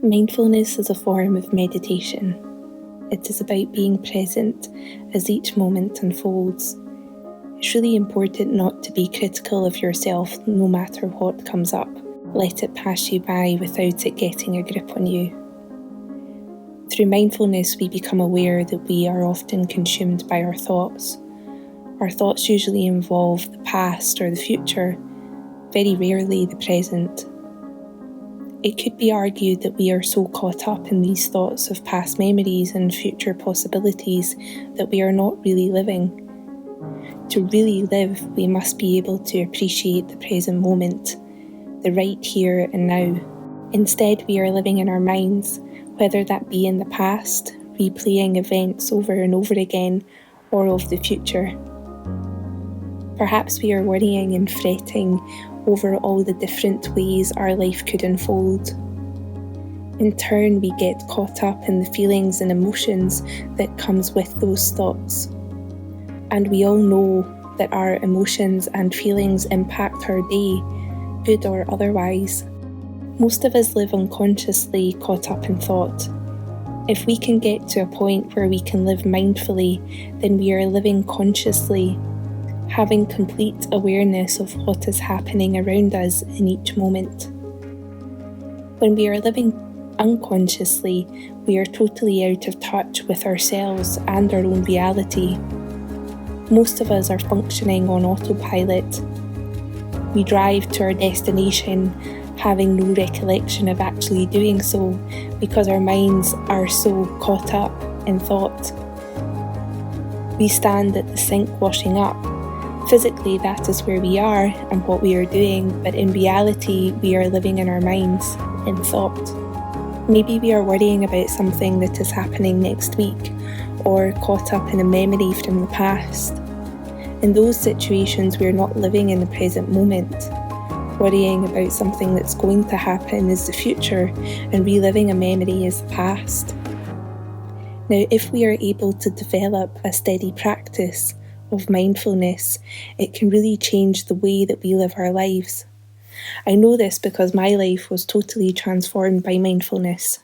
Mindfulness is a form of meditation. It is about being present as each moment unfolds. It's really important not to be critical of yourself no matter what comes up. Let it pass you by without it getting a grip on you. Through mindfulness, we become aware that we are often consumed by our thoughts. Our thoughts usually involve the past or the future, very rarely the present. It could be argued that we are so caught up in these thoughts of past memories and future possibilities that we are not really living. To really live, we must be able to appreciate the present moment, the right here and now. Instead, we are living in our minds, whether that be in the past, replaying events over and over again, or of the future. Perhaps we are worrying and fretting over all the different ways our life could unfold. In turn, we get caught up in the feelings and emotions that comes with those thoughts. And we all know that our emotions and feelings impact our day, good or otherwise. Most of us live unconsciously caught up in thought. If we can get to a point where we can live mindfully, then we are living consciously, having complete awareness of what is happening around us in each moment. When we are living unconsciously, we are totally out of touch with ourselves and our own reality. Most of us are functioning on autopilot. We drive to our destination, having no recollection of actually doing so because our minds are so caught up in thought. We stand at the sink washing up. Physically, that is where we are and what we are doing, but in reality, we are living in our minds, in thought. Maybe we are worrying about something that is happening next week, or caught up in a memory from the past. In those situations, we are not living in the present moment. Worrying about something that's going to happen is the future, and reliving a memory is the past. Now, if we are able to develop a steady practice of mindfulness, it can really change the way that we live our lives. I know this because my life was totally transformed by mindfulness.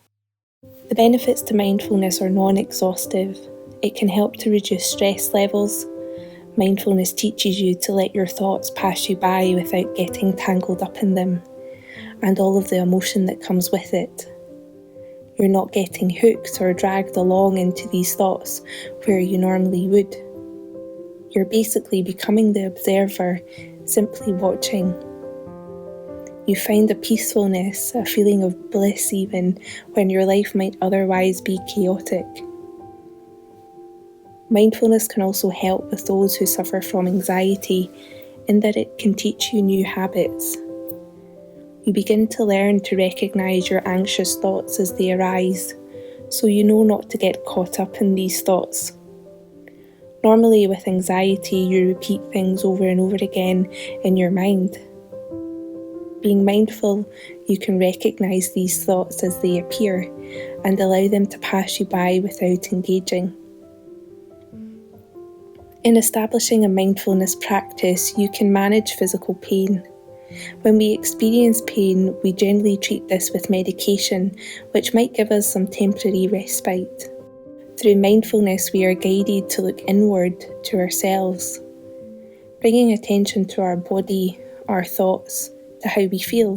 The benefits to mindfulness are non-exhaustive. It can help to reduce stress levels. Mindfulness teaches you to let your thoughts pass you by without getting tangled up in them, and all of the emotion that comes with it. You're not getting hooked or dragged along into these thoughts where you normally would. You're basically becoming the observer, simply watching. You find a peacefulness, a feeling of bliss even, when your life might otherwise be chaotic. Mindfulness can also help with those who suffer from anxiety, in that it can teach you new habits. You begin to learn to recognise your anxious thoughts as they arise, so you know not to get caught up in these thoughts. Normally, with anxiety, you repeat things over and over again in your mind. Being mindful, you can recognise these thoughts as they appear and allow them to pass you by without engaging. In establishing a mindfulness practice, you can manage physical pain. When we experience pain, we generally treat this with medication, which might give us some temporary respite. Through mindfulness, we are guided to look inward to ourselves, bringing attention to our body, our thoughts, to how we feel.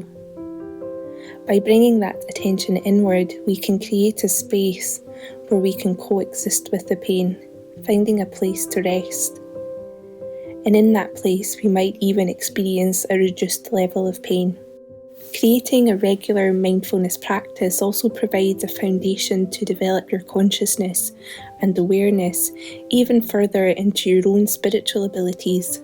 By bringing that attention inward, we can create a space where we can coexist with the pain, finding a place to rest. And in that place, we might even experience a reduced level of pain. Creating a regular mindfulness practice also provides a foundation to develop your consciousness and awareness even further into your own spiritual abilities.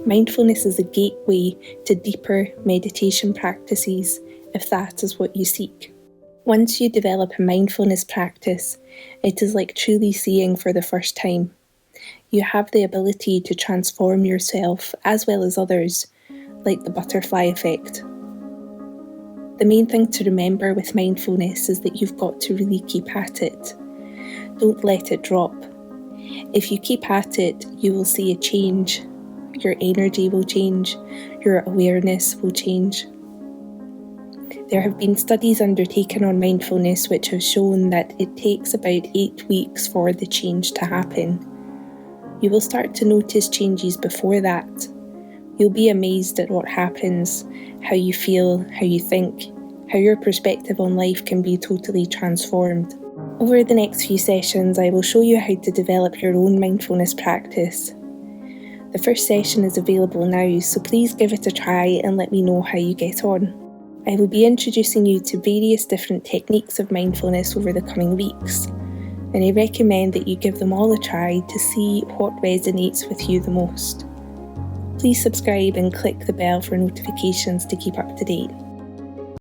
Mindfulness is a gateway to deeper meditation practices, if that is what you seek. Once you develop a mindfulness practice, it is like truly seeing for the first time. You have the ability to transform yourself as well as others, like the butterfly effect. The main thing to remember with mindfulness is that you've got to really keep at it. Don't let it drop. If you keep at it, you will see a change. Your energy will change. Your awareness will change. There have been studies undertaken on mindfulness which have shown that it takes about 8 weeks for the change to happen. You will start to notice changes before that. You'll be amazed at what happens, how you feel, how you think, how your perspective on life can be totally transformed. Over the next few sessions, I will show you how to develop your own mindfulness practice. The first session is available now, so please give it a try and let me know how you get on. I will be introducing you to various different techniques of mindfulness over the coming weeks, and I recommend that you give them all a try to see what resonates with you the most. Please subscribe and click the bell for notifications to keep up to date.